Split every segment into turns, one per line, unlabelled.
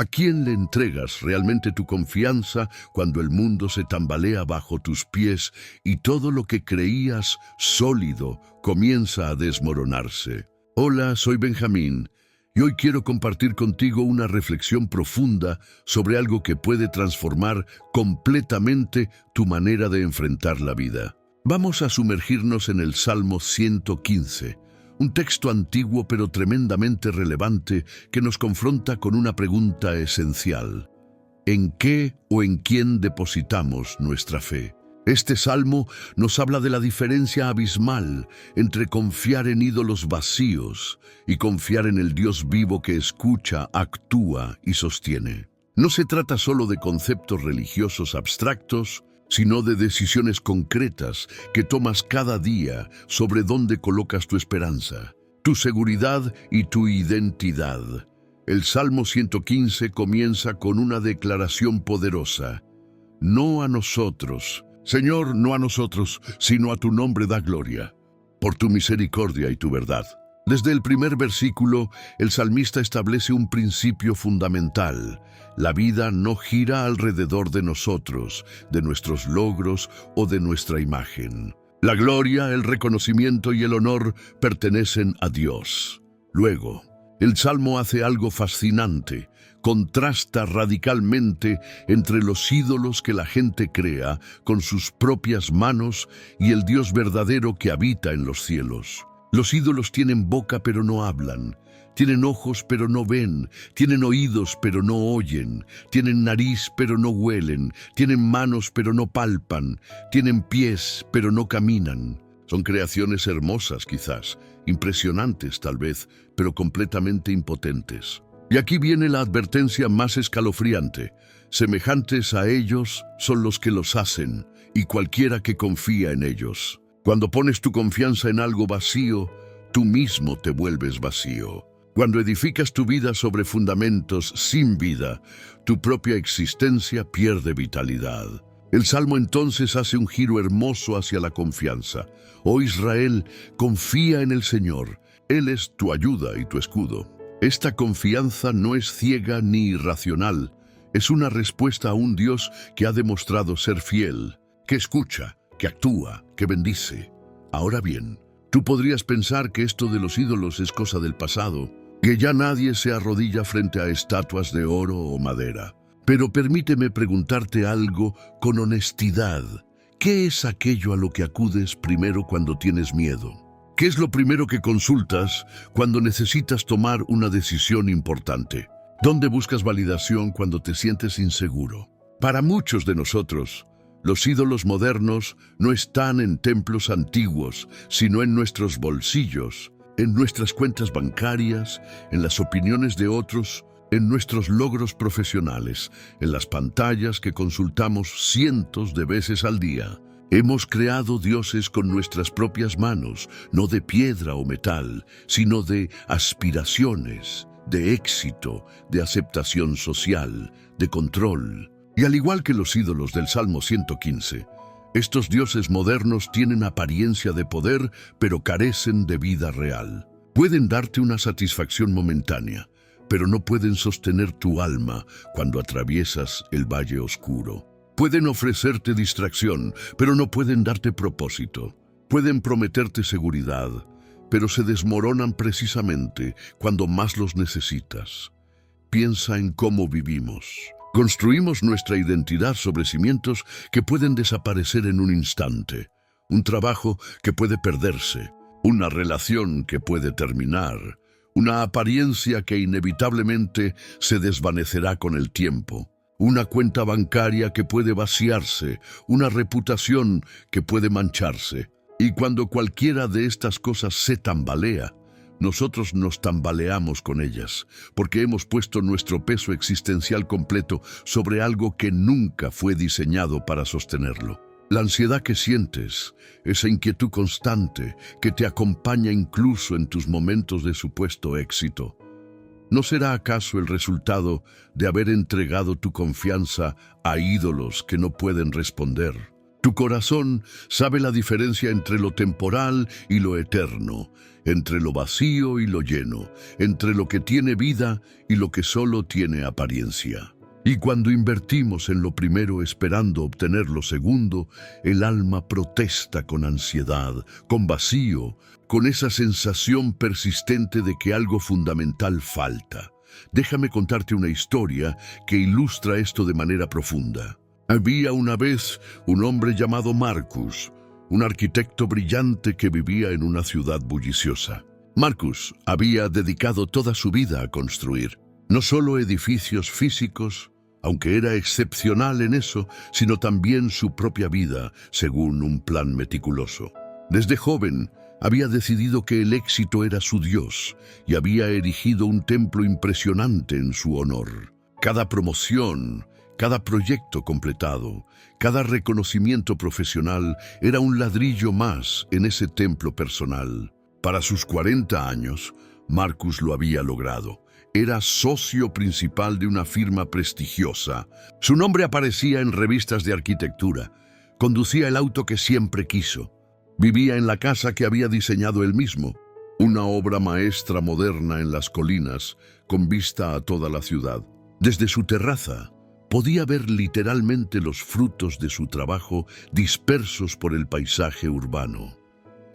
¿A quién le entregas realmente tu confianza cuando el mundo se tambalea bajo tus pies y todo lo que creías sólido comienza a desmoronarse? Hola, soy Benjamín y hoy quiero compartir contigo una reflexión profunda sobre algo que puede transformar completamente tu manera de enfrentar la vida. Vamos a sumergirnos en el Salmo 115. Un texto antiguo pero tremendamente relevante que nos confronta con una pregunta esencial. ¿En qué o en quién depositamos nuestra fe? Este salmo nos habla de la diferencia abismal entre confiar en ídolos vacíos y confiar en el Dios vivo que escucha, actúa y sostiene. No se trata solo de conceptos religiosos abstractos, sino de decisiones concretas que tomas cada día sobre dónde colocas tu esperanza, tu seguridad y tu identidad. El Salmo 115 comienza con una declaración poderosa. No a nosotros, Señor, no a nosotros, sino a tu nombre da gloria, por tu misericordia y tu verdad. Desde el primer versículo, el salmista establece un principio fundamental. La vida no gira alrededor de nosotros, de nuestros logros o de nuestra imagen. La gloria, el reconocimiento y el honor pertenecen a Dios. Luego, el Salmo hace algo fascinante. Contrasta radicalmente entre los ídolos que la gente crea con sus propias manos y el Dios verdadero que habita en los cielos. Los ídolos tienen boca pero no hablan, tienen ojos pero no ven, tienen oídos pero no oyen, tienen nariz pero no huelen, tienen manos pero no palpan, tienen pies pero no caminan. Son creaciones hermosas quizás, impresionantes tal vez, pero completamente impotentes. Y aquí viene la advertencia más escalofriante. Semejantes a ellos son los que los hacen, y cualquiera que confía en ellos. Cuando pones tu confianza en algo vacío, tú mismo te vuelves vacío. Cuando edificas tu vida sobre fundamentos sin vida, tu propia existencia pierde vitalidad. El Salmo entonces hace un giro hermoso hacia la confianza. Oh Israel, confía en el Señor. Él es tu ayuda y tu escudo. Esta confianza no es ciega ni irracional. Es una respuesta a un Dios que ha demostrado ser fiel, que escucha, que actúa, que bendice. Ahora bien, tú podrías pensar que esto de los ídolos es cosa del pasado, que ya nadie se arrodilla frente a estatuas de oro o madera. Pero permíteme preguntarte algo con honestidad. ¿Qué es aquello a lo que acudes primero cuando tienes miedo? ¿Qué es lo primero que consultas cuando necesitas tomar una decisión importante? ¿Dónde buscas validación cuando te sientes inseguro? Para muchos de nosotros, los ídolos modernos no están en templos antiguos, sino en nuestros bolsillos, en nuestras cuentas bancarias, en las opiniones de otros, en nuestros logros profesionales, en las pantallas que consultamos cientos de veces al día. Hemos creado dioses con nuestras propias manos, no de piedra o metal, sino de aspiraciones, de éxito, de aceptación social, de control. Y al igual que los ídolos del Salmo 115, estos dioses modernos tienen apariencia de poder, pero carecen de vida real. Pueden darte una satisfacción momentánea, pero no pueden sostener tu alma cuando atraviesas el valle oscuro. Pueden ofrecerte distracción, pero no pueden darte propósito. Pueden prometerte seguridad, pero se desmoronan precisamente cuando más los necesitas. Piensa en cómo vivimos. Construimos nuestra identidad sobre cimientos que pueden desaparecer en un instante, un trabajo que puede perderse, una relación que puede terminar, una apariencia que inevitablemente se desvanecerá con el tiempo, una cuenta bancaria que puede vaciarse, una reputación que puede mancharse. Y cuando cualquiera de estas cosas se tambalea, nosotros nos tambaleamos con ellas, porque hemos puesto nuestro peso existencial completo sobre algo que nunca fue diseñado para sostenerlo. La ansiedad que sientes, esa inquietud constante que te acompaña incluso en tus momentos de supuesto éxito, ¿no será acaso el resultado de haber entregado tu confianza a ídolos que no pueden responder? Tu corazón sabe la diferencia entre lo temporal y lo eterno, entre lo vacío y lo lleno, entre lo que tiene vida y lo que solo tiene apariencia. Y cuando invertimos en lo primero esperando obtener lo segundo, el alma protesta con ansiedad, con vacío, con esa sensación persistente de que algo fundamental falta. Déjame contarte una historia que ilustra esto de manera profunda. Había una vez un hombre llamado Marcus, un arquitecto brillante que vivía en una ciudad bulliciosa. Marcus había dedicado toda su vida a construir, no solo edificios físicos, aunque era excepcional en eso, sino también su propia vida, según un plan meticuloso. Desde joven, había decidido que el éxito era su Dios y había erigido un templo impresionante en su honor. Cada promoción, cada proyecto completado, cada reconocimiento profesional era un ladrillo más en ese templo personal. Para sus 40 años, Marcus lo había logrado. Era socio principal de una firma prestigiosa. Su nombre aparecía en revistas de arquitectura. Conducía el auto que siempre quiso. Vivía en la casa que había diseñado él mismo, una obra maestra moderna en las colinas, con vista a toda la ciudad. Desde su terraza, podía ver literalmente los frutos de su trabajo dispersos por el paisaje urbano.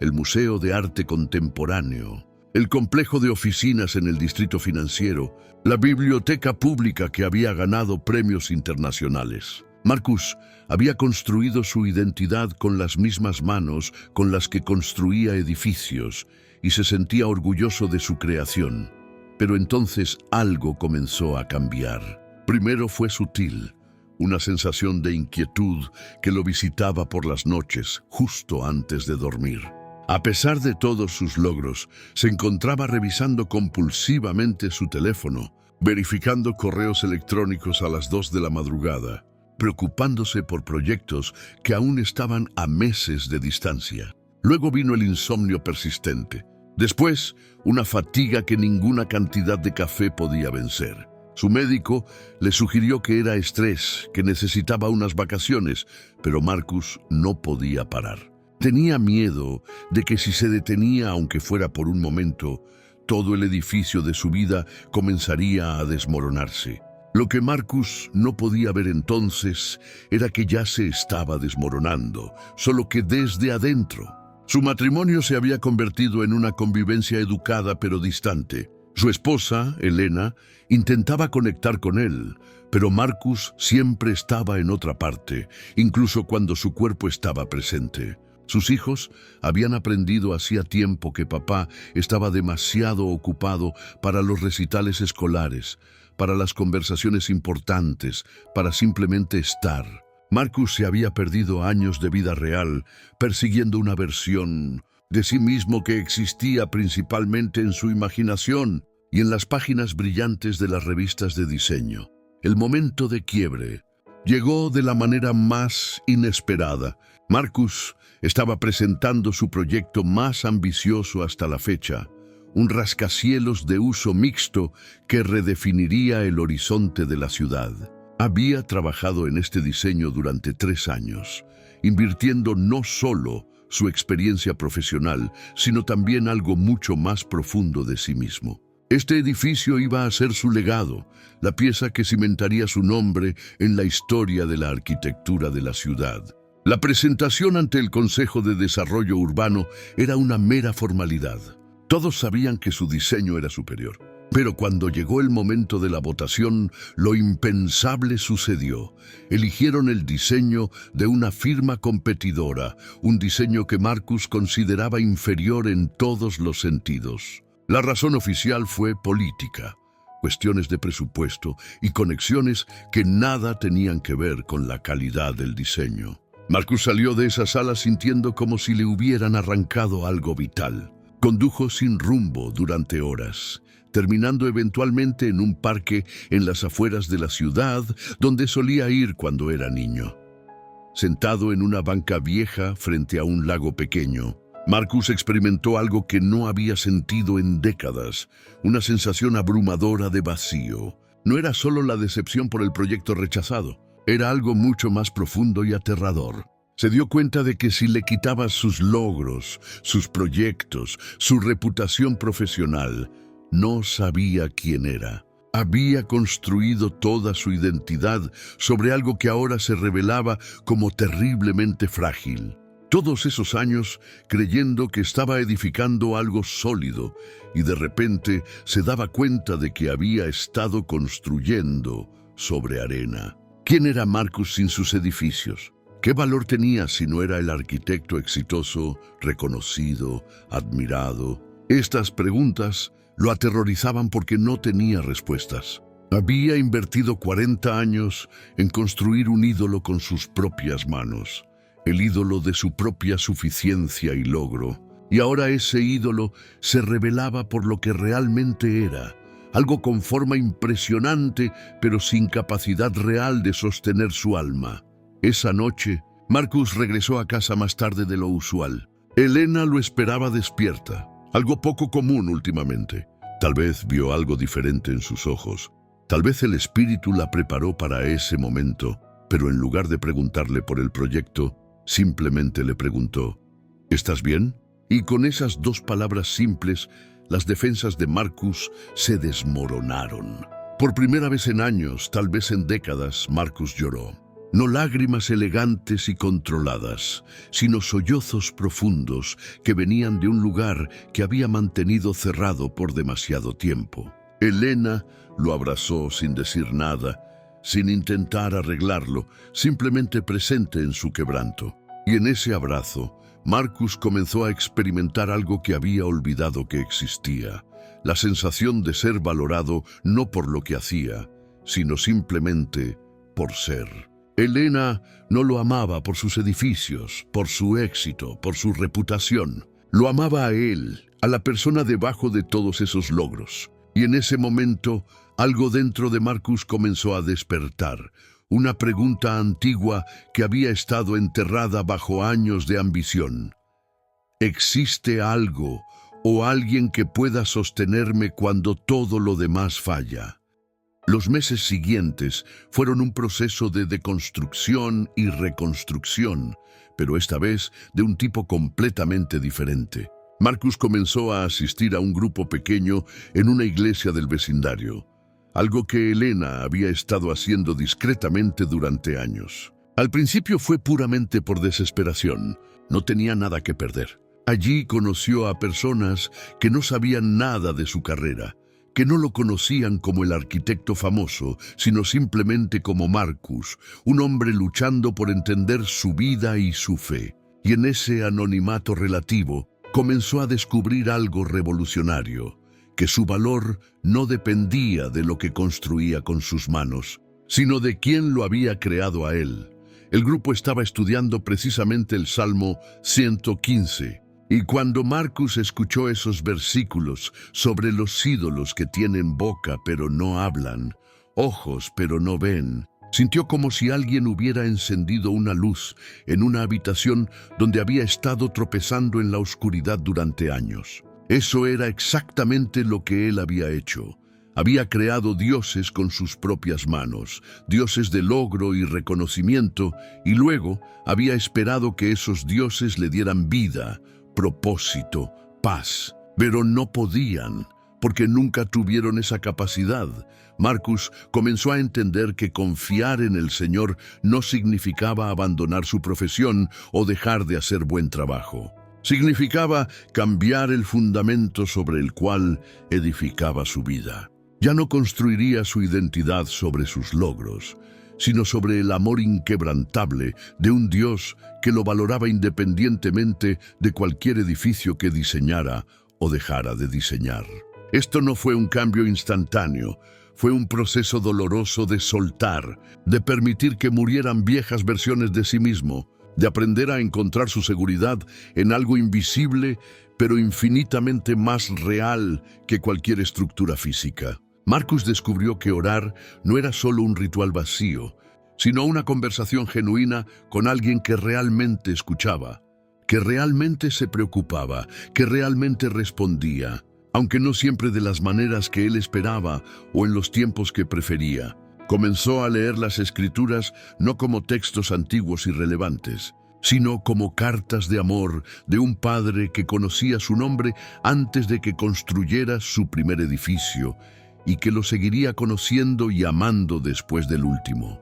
El Museo de Arte Contemporáneo, el complejo de oficinas en el distrito financiero, la biblioteca pública que había ganado premios internacionales. Marcus había construido su identidad con las mismas manos con las que construía edificios y se sentía orgulloso de su creación. Pero entonces algo comenzó a cambiar. Primero fue sutil, una sensación de inquietud que lo visitaba por las noches, justo antes de dormir. A pesar de todos sus logros, se encontraba revisando compulsivamente su teléfono, verificando correos electrónicos a las 2 de la madrugada, preocupándose por proyectos que aún estaban a meses de distancia. Luego vino el insomnio persistente. Después, una fatiga que ninguna cantidad de café podía vencer. Su médico le sugirió que era estrés, que necesitaba unas vacaciones, pero Marcus no podía parar. Tenía miedo de que si se detenía, aunque fuera por un momento, todo el edificio de su vida comenzaría a desmoronarse. Lo que Marcus no podía ver entonces era que ya se estaba desmoronando, solo que desde adentro. Su matrimonio se había convertido en una convivencia educada pero distante. Su esposa, Elena, intentaba conectar con él, pero Marcus siempre estaba en otra parte, incluso cuando su cuerpo estaba presente. Sus hijos habían aprendido hacía tiempo que papá estaba demasiado ocupado para los recitales escolares, para las conversaciones importantes, para simplemente estar. Marcus se había perdido años de vida real, persiguiendo una versión de sí mismo que existía principalmente en su imaginación y en las páginas brillantes de las revistas de diseño. El momento de quiebre llegó de la manera más inesperada. Marcus estaba presentando su proyecto más ambicioso hasta la fecha, un rascacielos de uso mixto que redefiniría el horizonte de la ciudad. Había trabajado en este diseño durante 3 años, invirtiendo no solo su experiencia profesional, sino también algo mucho más profundo de sí mismo. Este edificio iba a ser su legado, la pieza que cimentaría su nombre en la historia de la arquitectura de la ciudad. La presentación ante el Consejo de Desarrollo Urbano era una mera formalidad. Todos sabían que su diseño era superior. Pero cuando llegó el momento de la votación, lo impensable sucedió. Eligieron el diseño de una firma competidora, un diseño que Marcus consideraba inferior en todos los sentidos. La razón oficial fue política, cuestiones de presupuesto y conexiones que nada tenían que ver con la calidad del diseño. Marcus salió de esa sala sintiendo como si le hubieran arrancado algo vital. Condujo sin rumbo durante horas, terminando eventualmente en un parque en las afueras de la ciudad donde solía ir cuando era niño. Sentado en una banca vieja frente a un lago pequeño, Marcus experimentó algo que no había sentido en décadas, una sensación abrumadora de vacío. No era solo la decepción por el proyecto rechazado, era algo mucho más profundo y aterrador. Se dio cuenta de que si le quitabas sus logros, sus proyectos, su reputación profesional, no sabía quién era. Había construido toda su identidad sobre algo que ahora se revelaba como terriblemente frágil. Todos esos años creyendo que estaba edificando algo sólido y de repente se daba cuenta de que había estado construyendo sobre arena. ¿Quién era Marcus sin sus edificios? ¿Qué valor tenía si no era el arquitecto exitoso, reconocido, admirado? Estas preguntas lo aterrorizaban porque no tenía respuestas. Había invertido 40 años en construir un ídolo con sus propias manos, el ídolo de su propia suficiencia y logro. Y ahora ese ídolo se revelaba por lo que realmente era, algo con forma impresionante, pero sin capacidad real de sostener su alma. Esa noche, Marcus regresó a casa más tarde de lo usual. Elena lo esperaba despierta, algo poco común últimamente. Tal vez vio algo diferente en sus ojos. Tal vez el espíritu la preparó para ese momento, pero en lugar de preguntarle por el proyecto, simplemente le preguntó, ¿estás bien? Y con esas dos palabras simples, las defensas de Marcus se desmoronaron. Por primera vez en años, tal vez en décadas, Marcus lloró. No lágrimas elegantes y controladas, sino sollozos profundos que venían de un lugar que había mantenido cerrado por demasiado tiempo. Elena lo abrazó sin decir nada, sin intentar arreglarlo, simplemente presente en su quebranto. Y en ese abrazo, Marcus comenzó a experimentar algo que había olvidado que existía, la sensación de ser valorado no por lo que hacía, sino simplemente por ser. Elena no lo amaba por sus edificios, por su éxito, por su reputación. Lo amaba a él, a la persona debajo de todos esos logros. Y en ese momento, algo dentro de Marcus comenzó a despertar. Una pregunta antigua que había estado enterrada bajo años de ambición. ¿Existe algo o alguien que pueda sostenerme cuando todo lo demás falla? Los meses siguientes fueron un proceso de deconstrucción y reconstrucción, pero esta vez de un tipo completamente diferente. Marcus comenzó a asistir a un grupo pequeño en una iglesia del vecindario, algo que Elena había estado haciendo discretamente durante años. Al principio fue puramente por desesperación, no tenía nada que perder. Allí conoció a personas que no sabían nada de su carrera, que no lo conocían como el arquitecto famoso, sino simplemente como Marcus, un hombre luchando por entender su vida y su fe. Y en ese anonimato relativo, comenzó a descubrir algo revolucionario, que su valor no dependía de lo que construía con sus manos, sino de quién lo había creado a él. El grupo estaba estudiando precisamente el Salmo 115, y cuando Marcus escuchó esos versículos sobre los ídolos que tienen boca pero no hablan, ojos pero no ven, sintió como si alguien hubiera encendido una luz en una habitación donde había estado tropezando en la oscuridad durante años. Eso era exactamente lo que él había hecho. Había creado dioses con sus propias manos, dioses de logro y reconocimiento, y luego había esperado que esos dioses le dieran vida, propósito, paz. Pero no podían, porque nunca tuvieron esa capacidad. Marcus comenzó a entender que confiar en el Señor no significaba abandonar su profesión o dejar de hacer buen trabajo. Significaba cambiar el fundamento sobre el cual edificaba su vida. Ya no construiría su identidad sobre sus logros, sino sobre el amor inquebrantable de un Dios que lo valoraba independientemente de cualquier edificio que diseñara o dejara de diseñar. Esto no fue un cambio instantáneo, fue un proceso doloroso de soltar, de permitir que murieran viejas versiones de sí mismo, de aprender a encontrar su seguridad en algo invisible, pero infinitamente más real que cualquier estructura física. Marcus descubrió que orar no era solo un ritual vacío, sino una conversación genuina con alguien que realmente escuchaba, que realmente se preocupaba, que realmente respondía, aunque no siempre de las maneras que él esperaba o en los tiempos que prefería. Comenzó a leer las Escrituras no como textos antiguos y relevantes, sino como cartas de amor de un padre que conocía su nombre antes de que construyera su primer edificio y que lo seguiría conociendo y amando después del último.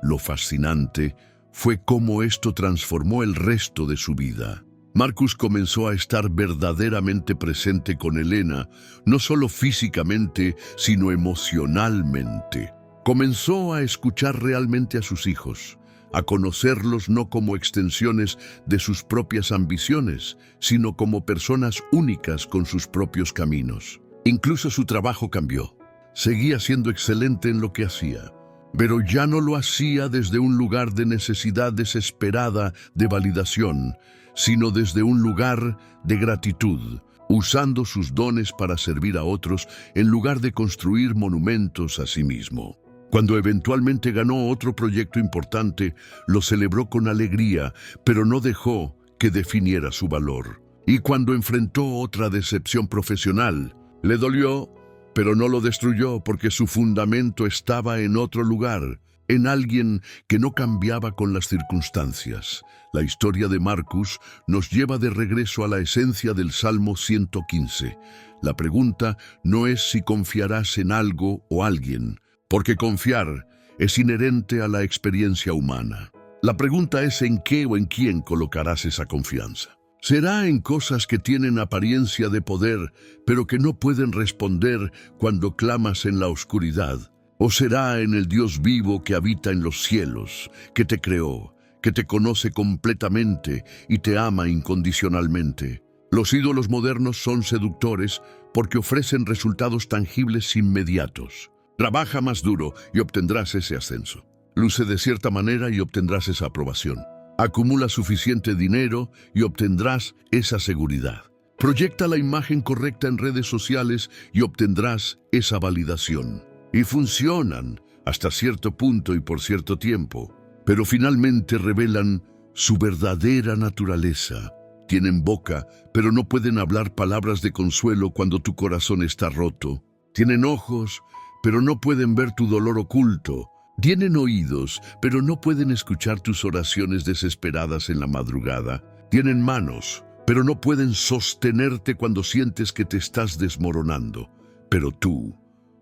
Lo fascinante fue cómo esto transformó el resto de su vida. Marcus comenzó a estar verdaderamente presente con Elena, no solo físicamente, sino emocionalmente. Comenzó a escuchar realmente a sus hijos, a conocerlos no como extensiones de sus propias ambiciones, sino como personas únicas con sus propios caminos. Incluso su trabajo cambió. Seguía siendo excelente en lo que hacía, pero ya no lo hacía desde un lugar de necesidad desesperada de validación, sino desde un lugar de gratitud, usando sus dones para servir a otros en lugar de construir monumentos a sí mismo. Cuando eventualmente ganó otro proyecto importante, lo celebró con alegría, pero no dejó que definiera su valor. Y cuando enfrentó otra decepción profesional, le dolió, pero no lo destruyó porque su fundamento estaba en otro lugar, en alguien que no cambiaba con las circunstancias. La historia de Marcus nos lleva de regreso a la esencia del Salmo 115. La pregunta no es si confiarás en algo o alguien, porque confiar es inherente a la experiencia humana. La pregunta es en qué o en quién colocarás esa confianza. ¿Será en cosas que tienen apariencia de poder, pero que no pueden responder cuando clamas en la oscuridad? ¿O será en el Dios vivo que habita en los cielos, que te creó, que te conoce completamente y te ama incondicionalmente? Los ídolos modernos son seductores porque ofrecen resultados tangibles inmediatos. Trabaja más duro y obtendrás ese ascenso. Luce de cierta manera y obtendrás esa aprobación. Acumula suficiente dinero y obtendrás esa seguridad. Proyecta la imagen correcta en redes sociales y obtendrás esa validación. Y funcionan hasta cierto punto y por cierto tiempo, pero finalmente revelan su verdadera naturaleza. Tienen boca, pero no pueden hablar palabras de consuelo cuando tu corazón está roto. Tienen ojos, pero no pueden ver tu dolor oculto. Tienen oídos, pero no pueden escuchar tus oraciones desesperadas en la madrugada. Tienen manos, pero no pueden sostenerte cuando sientes que te estás desmoronando. Pero tú,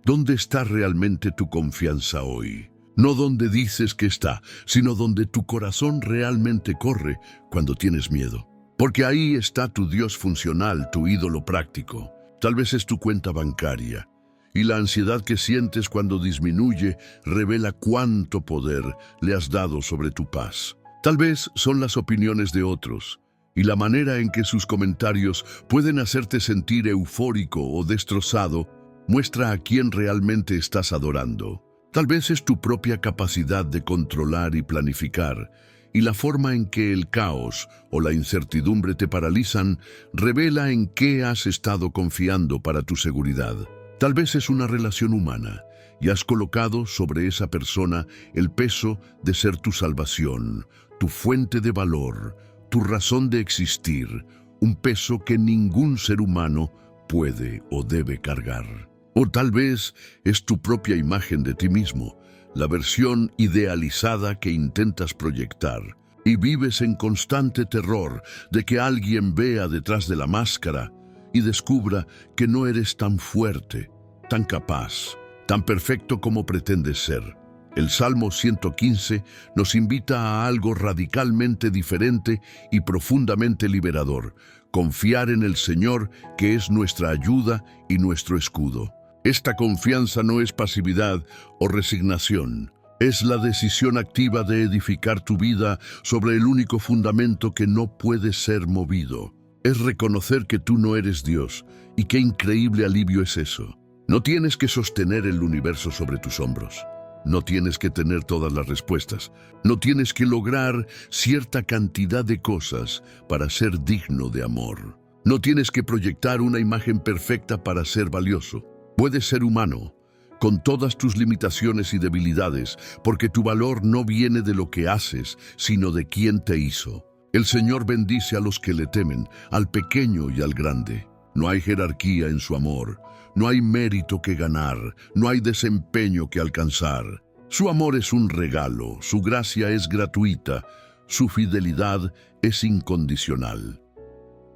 ¿dónde está realmente tu confianza hoy? No donde dices que está, sino donde tu corazón realmente corre cuando tienes miedo. Porque ahí está tu Dios funcional, tu ídolo práctico. Tal vez es tu cuenta bancaria. Y la ansiedad que sientes cuando disminuye revela cuánto poder le has dado sobre tu paz. Tal vez son las opiniones de otros y la manera en que sus comentarios pueden hacerte sentir eufórico o destrozado muestra a quién realmente estás adorando. Tal vez es tu propia capacidad de controlar y planificar, y la forma en que el caos o la incertidumbre te paralizan revela en qué has estado confiando para tu seguridad. Tal vez es una relación humana y has colocado sobre esa persona el peso de ser tu salvación, tu fuente de valor, tu razón de existir, un peso que ningún ser humano puede o debe cargar. O tal vez es tu propia imagen de ti mismo, la versión idealizada que intentas proyectar, y vives en constante terror de que alguien vea detrás de la máscara y descubra que no eres tan fuerte, tan capaz, tan perfecto como pretendes ser. El Salmo 115 nos invita a algo radicalmente diferente y profundamente liberador: confiar en el Señor, que es nuestra ayuda y nuestro escudo. Esta confianza no es pasividad o resignación. Es la decisión activa de edificar tu vida sobre el único fundamento que no puede ser movido. Es reconocer que tú no eres Dios, y qué increíble alivio es eso. No tienes que sostener el universo sobre tus hombros. No tienes que tener todas las respuestas. No tienes que lograr cierta cantidad de cosas para ser digno de amor. No tienes que proyectar una imagen perfecta para ser valioso. Puedes ser humano, con todas tus limitaciones y debilidades, porque tu valor no viene de lo que haces, sino de quién te hizo. El Señor bendice a los que le temen, al pequeño y al grande. No hay jerarquía en su amor, no hay mérito que ganar, no hay desempeño que alcanzar. Su amor es un regalo, su gracia es gratuita, Su fidelidad es incondicional.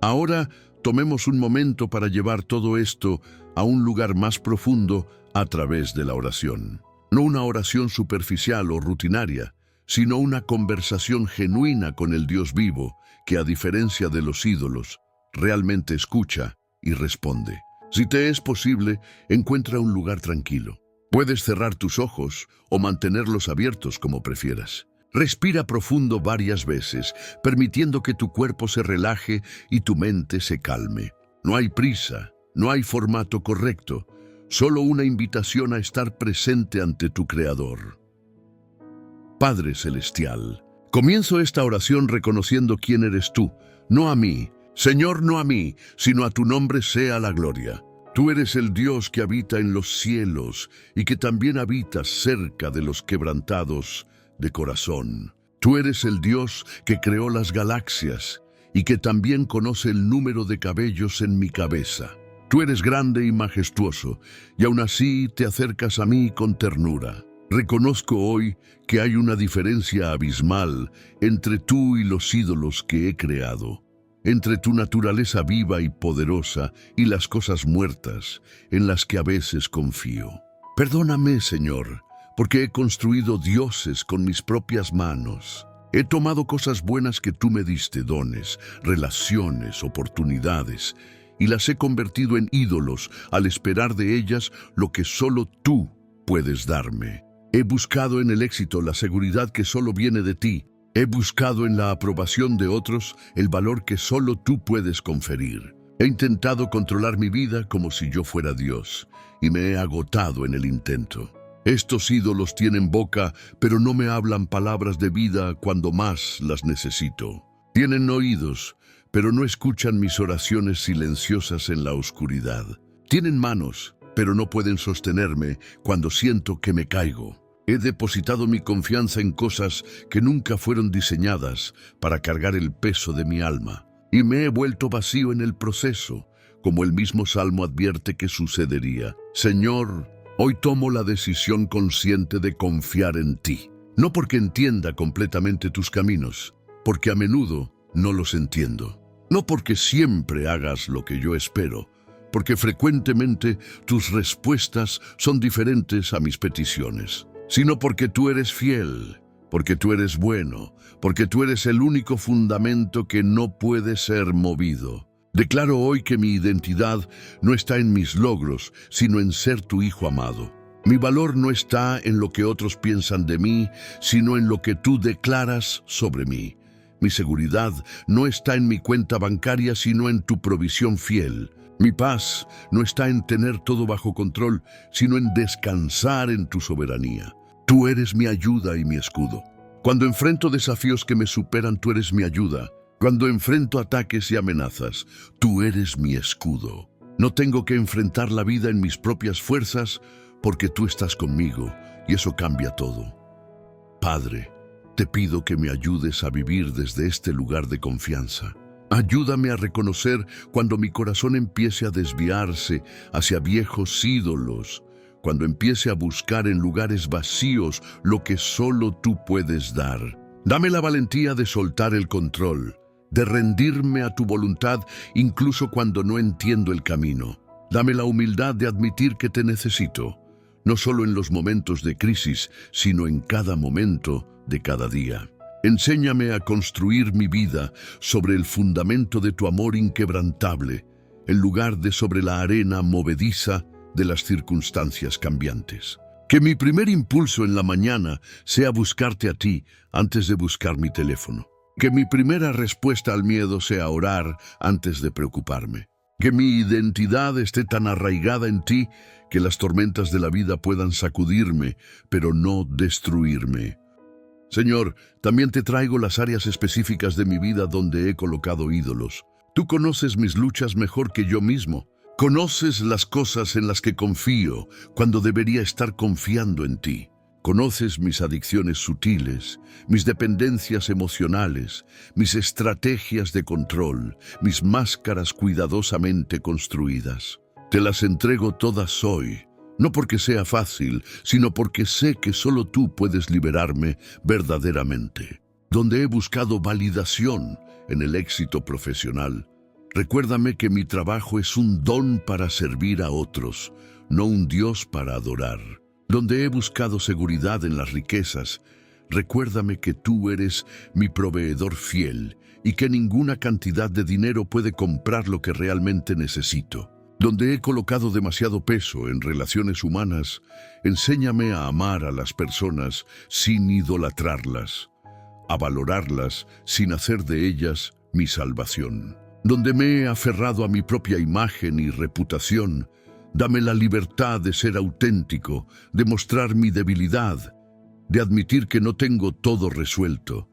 Ahora tomemos un momento para llevar todo esto a un lugar más profundo a través de la oración. No una oración superficial o rutinaria, sino una conversación genuina con el Dios vivo, que a diferencia de los ídolos, realmente escucha y responde. Si te es posible, encuentra un lugar tranquilo. Puedes cerrar tus ojos o mantenerlos abiertos como prefieras. Respira profundo varias veces, permitiendo que tu cuerpo se relaje y tu mente se calme. No hay prisa, no hay formato correcto, solo una invitación a estar presente ante tu Creador. Padre Celestial, comienzo esta oración reconociendo quién eres tú, no a mí. Señor, no a mí, sino a tu nombre sea la gloria. Tú eres el Dios que habita en los cielos y que también habita cerca de los quebrantados de corazón. Tú eres el Dios que creó las galaxias y que también conoce el número de cabellos en mi cabeza. Tú eres grande y majestuoso, y aún así te acercas a mí con ternura. Reconozco hoy que hay una diferencia abismal entre tú y los ídolos que he creado, entre tu naturaleza viva y poderosa y las cosas muertas en las que a veces confío. Perdóname, Señor, porque he construido dioses con mis propias manos. He tomado cosas buenas que tú me diste, dones, relaciones, oportunidades, y las he convertido en ídolos al esperar de ellas lo que solo tú puedes darme. He buscado en el éxito la seguridad que solo viene de ti. He buscado en la aprobación de otros el valor que solo tú puedes conferir. He intentado controlar mi vida como si yo fuera Dios, y me he agotado en el intento. Estos ídolos tienen boca, pero no me hablan palabras de vida cuando más las necesito. Tienen oídos, pero no escuchan mis oraciones silenciosas en la oscuridad. Tienen manos, pero no pueden sostenerme cuando siento que me caigo. He depositado mi confianza en cosas que nunca fueron diseñadas para cargar el peso de mi alma, y me he vuelto vacío en el proceso, como el mismo Salmo advierte que sucedería. Señor, hoy tomo la decisión consciente de confiar en ti, no porque entienda completamente tus caminos, porque a menudo no los entiendo, no porque siempre hagas lo que yo espero, porque frecuentemente tus respuestas son diferentes a mis peticiones, sino porque tú eres fiel, porque tú eres bueno, porque tú eres el único fundamento que no puede ser movido. Declaro hoy que mi identidad no está en mis logros, sino en ser tu hijo amado. Mi valor no está en lo que otros piensan de mí, sino en lo que tú declaras sobre mí. Mi seguridad no está en mi cuenta bancaria, sino en tu provisión fiel. Mi paz no está en tener todo bajo control, sino en descansar en tu soberanía. Tú eres mi ayuda y mi escudo. Cuando enfrento desafíos que me superan, tú eres mi ayuda. Cuando enfrento ataques y amenazas, tú eres mi escudo. No tengo que enfrentar la vida en mis propias fuerzas, porque tú estás conmigo, y eso cambia todo. Padre, te pido que me ayudes a vivir desde este lugar de confianza. Ayúdame a reconocer cuando mi corazón empiece a desviarse hacia viejos ídolos, cuando empiece a buscar en lugares vacíos lo que solo tú puedes dar. Dame la valentía de soltar el control, de rendirme a tu voluntad incluso cuando no entiendo el camino. Dame la humildad de admitir que te necesito, no solo en los momentos de crisis, sino en cada momento de cada día. Enséñame a construir mi vida sobre el fundamento de tu amor inquebrantable, en lugar de sobre la arena movediza de las circunstancias cambiantes. Que mi primer impulso en la mañana sea buscarte a ti antes de buscar mi teléfono. Que mi primera respuesta al miedo sea orar antes de preocuparme. Que mi identidad esté tan arraigada en ti que las tormentas de la vida puedan sacudirme, pero no destruirme. Señor, también te traigo las áreas específicas de mi vida donde he colocado ídolos. Tú conoces mis luchas mejor que yo mismo. Conoces las cosas en las que confío cuando debería estar confiando en ti. Conoces mis adicciones sutiles, mis dependencias emocionales, mis estrategias de control, mis máscaras cuidadosamente construidas. Te las entrego todas hoy, no porque sea fácil, sino porque sé que solo tú puedes liberarme verdaderamente. donde he buscado validación en el éxito profesional. Recuérdame que mi trabajo es un don para servir a otros, no un Dios para adorar. Donde he buscado seguridad en las riquezas, recuérdame que tú eres mi proveedor fiel y que ninguna cantidad de dinero puede comprar lo que realmente necesito. Donde he colocado demasiado peso en relaciones humanas, enséñame a amar a las personas sin idolatrarlas, a valorarlas sin hacer de ellas mi salvación. Donde me he aferrado a mi propia imagen y reputación, dame la libertad de ser auténtico, de mostrar mi debilidad, de admitir que no tengo todo resuelto.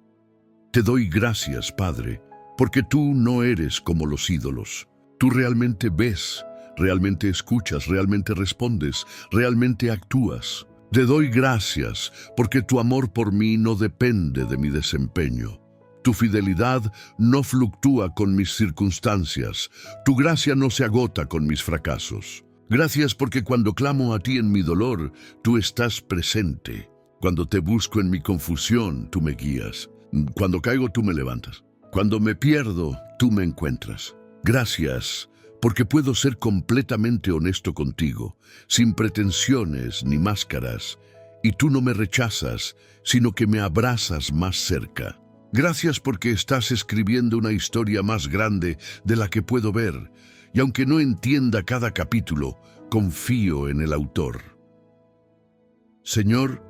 Te doy gracias, Padre, porque tú no eres como los ídolos. Tú realmente ves, realmente escuchas, realmente respondes, realmente actúas. Te doy gracias porque tu amor por mí no depende de mi desempeño. Tu fidelidad no fluctúa con mis circunstancias. Tu gracia no se agota con mis fracasos. Gracias porque cuando clamo a ti en mi dolor, tú estás presente. Cuando te busco en mi confusión, tú me guías. Cuando caigo, tú me levantas. Cuando me pierdo, tú me encuentras. Gracias porque puedo ser completamente honesto contigo, sin pretensiones ni máscaras, y tú no me rechazas, sino que me abrazas más cerca. Gracias porque estás escribiendo una historia más grande de la que puedo ver, y aunque no entienda cada capítulo, confío en el autor. Señor,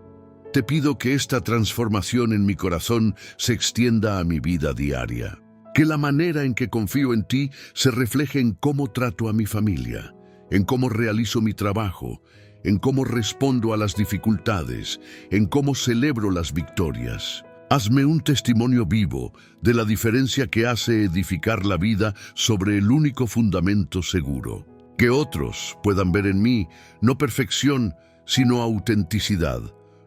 te pido que esta transformación en mi corazón se extienda a mi vida diaria. Que la manera en que confío en ti se refleje en cómo trato a mi familia, en cómo realizo mi trabajo, en cómo respondo a las dificultades, en cómo celebro las victorias. Hazme un testimonio vivo de la diferencia que hace edificar la vida sobre el único fundamento seguro. Que otros puedan ver en mí no perfección, sino autenticidad.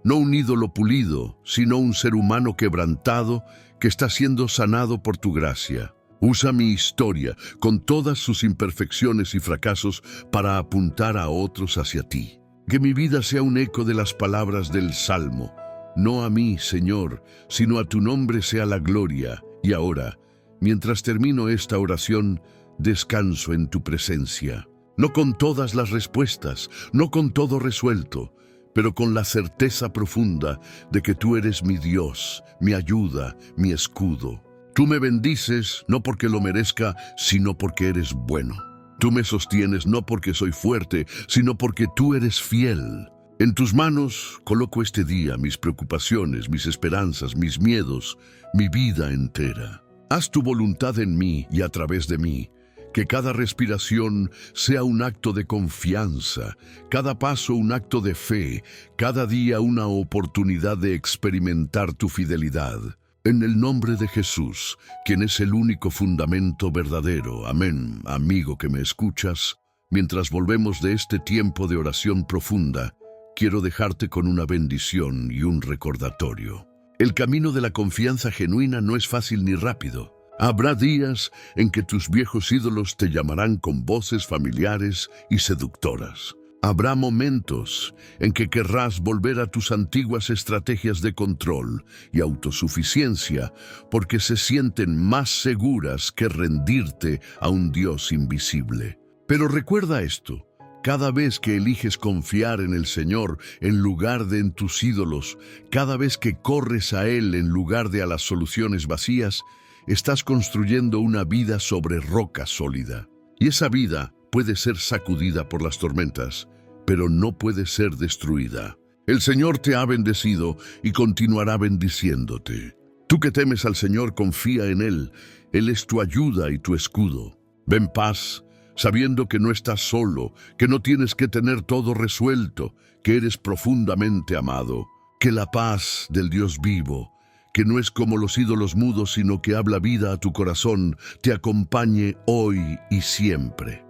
No un ídolo pulido, sino un ser humano quebrantado que está siendo sanado por tu gracia. Usa mi historia, con todas sus imperfecciones y fracasos, para apuntar a otros hacia ti. Que mi vida sea un eco de las palabras del Salmo. No a mí, Señor, sino a tu nombre sea la gloria. Y ahora, mientras termino esta oración, descanso en tu presencia. No con todas las respuestas, no con todo resuelto, pero con la certeza profunda de que tú eres mi Dios, mi ayuda, mi escudo. Tú me bendices no porque lo merezca, sino porque eres bueno. Tú me sostienes no porque soy fuerte, sino porque tú eres fiel. En tus manos coloco este día mis preocupaciones, mis esperanzas, mis miedos, mi vida entera. Haz tu voluntad en mí y a través de mí. Que cada respiración sea un acto de confianza, cada paso un acto de fe, cada día una oportunidad de experimentar tu fidelidad. En el nombre de Jesús, quien es el único fundamento verdadero. Amén. Amigo que me escuchas, mientras volvemos de este tiempo de oración profunda, quiero dejarte con una bendición y un recordatorio. El camino de la confianza genuina no es fácil ni rápido. Habrá días en que tus viejos ídolos te llamarán con voces familiares y seductoras. Habrá momentos en que querrás volver a tus antiguas estrategias de control y autosuficiencia porque se sienten más seguras que rendirte a un Dios invisible. Pero recuerda esto. Cada vez que eliges confiar en el Señor en lugar de en tus ídolos, cada vez que corres a Él en lugar de a las soluciones vacías, estás construyendo una vida sobre roca sólida. Y esa vida puede ser sacudida por las tormentas, pero no puede ser destruida. El Señor te ha bendecido y continuará bendiciéndote. Tú que temes al Señor, confía en Él. Él es tu ayuda y tu escudo. Ven paz, sabiendo que no estás solo, que no tienes que tener todo resuelto, que eres profundamente amado. Que la paz del Dios vivo, que no es como los ídolos mudos, sino que habla vida a tu corazón, te acompañe hoy y siempre.